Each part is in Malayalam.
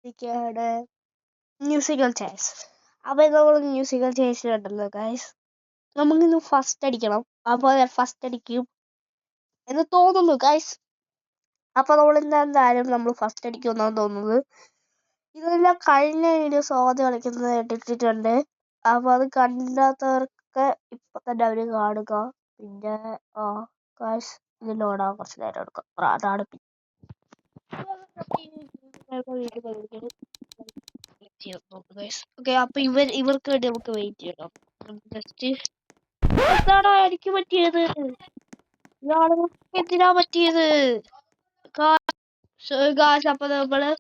ഇതൊക്കെയാണ് മ്യൂസിക്കൽ ചെയർസ്. അപ്പോൾ നമ്മൾ മ്യൂസിക്കൽ ചെയർസ് കണ്ടല്ലോ ഗൈസ്. നമുക്കിന്ന് ഫസ്റ്റ് അടിക്കണം. അപ്പോൾ ഫസ്റ്റ് അടിക്കും എന്ന് തോന്നുന്നു ഗൈസ്. അപ്പോൾ നമ്മൾ എന്തായാലും നമ്മൾ ഫസ്റ്റ് അടിക്കുമെന്നാണ് തോന്നുന്നത്. ഇതെല്ലാം കഴിഞ്ഞ വീഡിയോസ് ആദ്യം കളിക്കുന്നത് ഇട്ടിട്ടുണ്ട്. അപ്പോൾ അത് കണ്ടാത്തവർക്ക് ഇപ്പം തന്നെ അവർ കാണുക. പിന്നെ ഗൈസ് ഇത് ലോഡാൻ കുറച്ച് നേരം എടുക്കും. അതാണ് ഓക്കെ. അപ്പൊ ഇവർക്ക് വേണ്ടി നമുക്ക് വെയിറ്റ് ചെയ്യണം. ജസ്റ്റ് എന്താണോ എനിക്ക് പറ്റിയത്, എന്തിനാ പറ്റിയത് ഗായ്സ്? അപ്പൊ നമ്മള്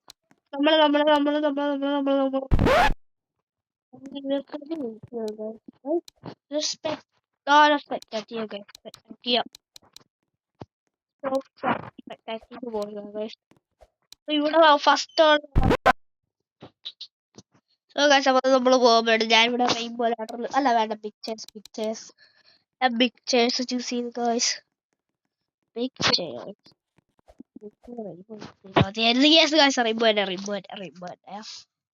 ഇവിടെ ഫസ്റ്റ് അപ്പൊ നമ്മള് പോകുമ്പോഴാണ് ഞാനിവിടെ റെയിൻബോ ലാഡറിൽ അല്ല വേണ്ട ബിഗ് ചെയർസ് ചൂസ് ചെയ്ത് ഗൈസ്. ബിഗ് ചെയർസ്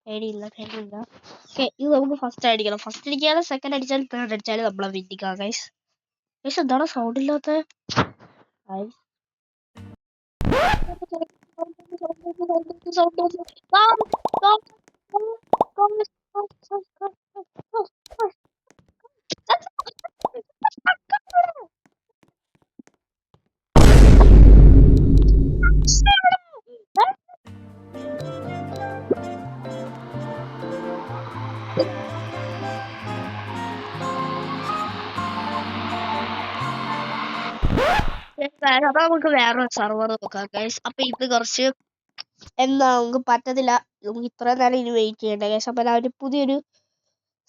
പേടിയില്ല. ഇത് നമുക്ക് ഫസ്റ്റ് അടിക്കണം. ഫസ്റ്റ് അടിക്കാതെ സെക്കൻഡ് അടിച്ചാലും തേർഡ് അടിച്ചാലും നമ്മളെ വിന്നിക്കാം ഗൈസ്. ഗൈസ് എന്താണ് സൗണ്ട് ഇല്ലാത്ത? അപ്പൊ നമുക്ക് വേറെ സർവർ നോക്കാം ഗൈസ്. അപ്പൊ ഇത് കുറച്ച് എന്താ നമുക്ക് പറ്റത്തില്ല. നമുക്ക് ഇത്ര നേരം ഇനി വെയിറ്റ് ചെയ്യണ്ട ഗൈസ്. അപ്പൊ ഒരു പുതിയൊരു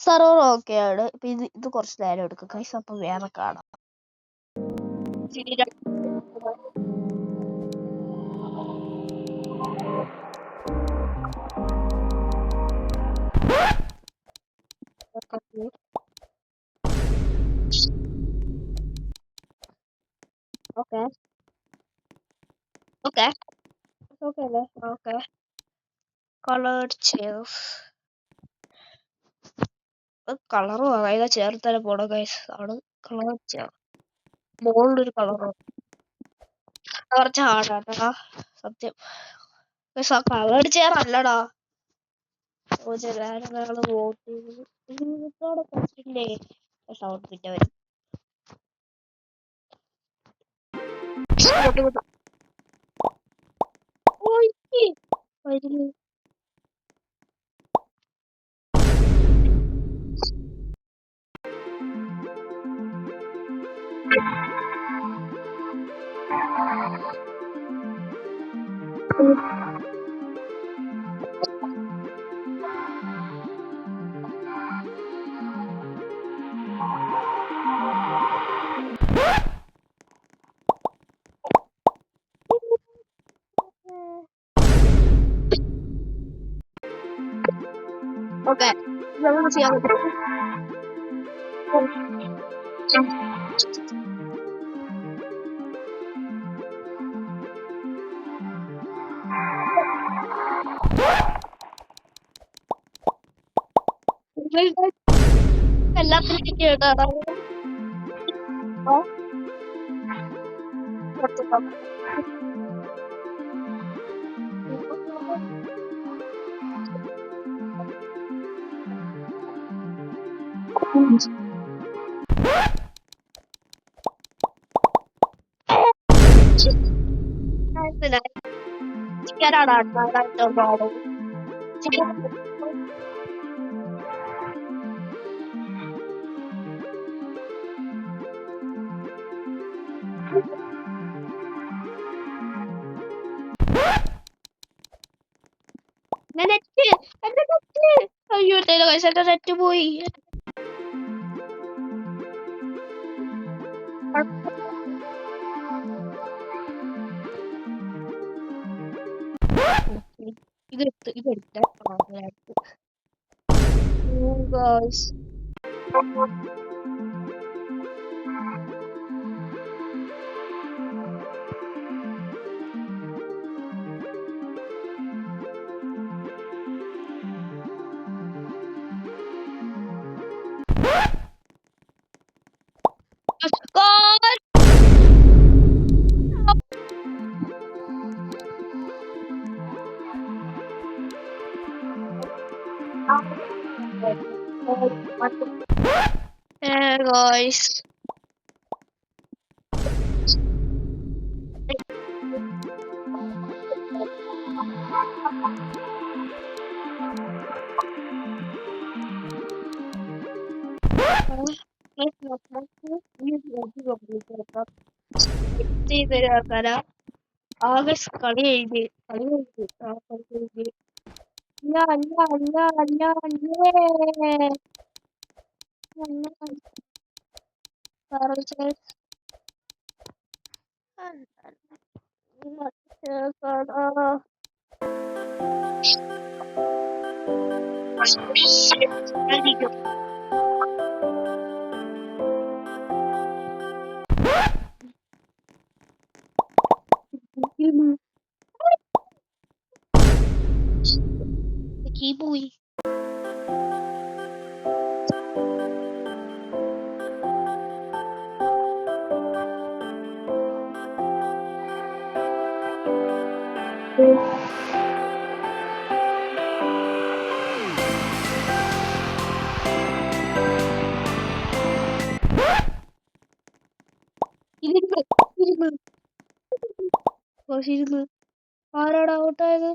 സർവർ ഒക്കെയാണ്. ഇപ്പൊ ഇത് കുറച്ച് നേരം എടുക്കും ഗൈസ്. അപ്പൊ വേറെ കാണാം. ഓക്കെ കളേർഡ് ചെയർസ് കളറും അതായത് ചേർത്തന്നെ പോണം ഗൈസ്. ആണ് കളേർഡ് ചെയർ. മുകളിലൊരു കളറും കുറച്ച് ഹാർഡാട്ടാ സത്യം. പക്ഷെ ആ കളേർഡ് ചെയർ അല്ലടാ. വോട്ട് ചെയ്ത് സൗണ്ട് പിന്നെ വരും. ഓക്കെ നമുക്ക് ചെയ്യാൻ പറ്റും. എല്ലാത്തിനും കേട്ടാ ചിക്കനാണ് അയ്യോ എന്റെ നെറ്റ് പോയി. ഇതെടുത്ത Guys. ആകെ കളി എഴുതി കളി എഴുതി കളി എഴുതി അല്ല അല്ല അല്ല അല്ല അല്ലേ പോയി ഇരുന്ന് ആരാടാ ഔട്ടായത്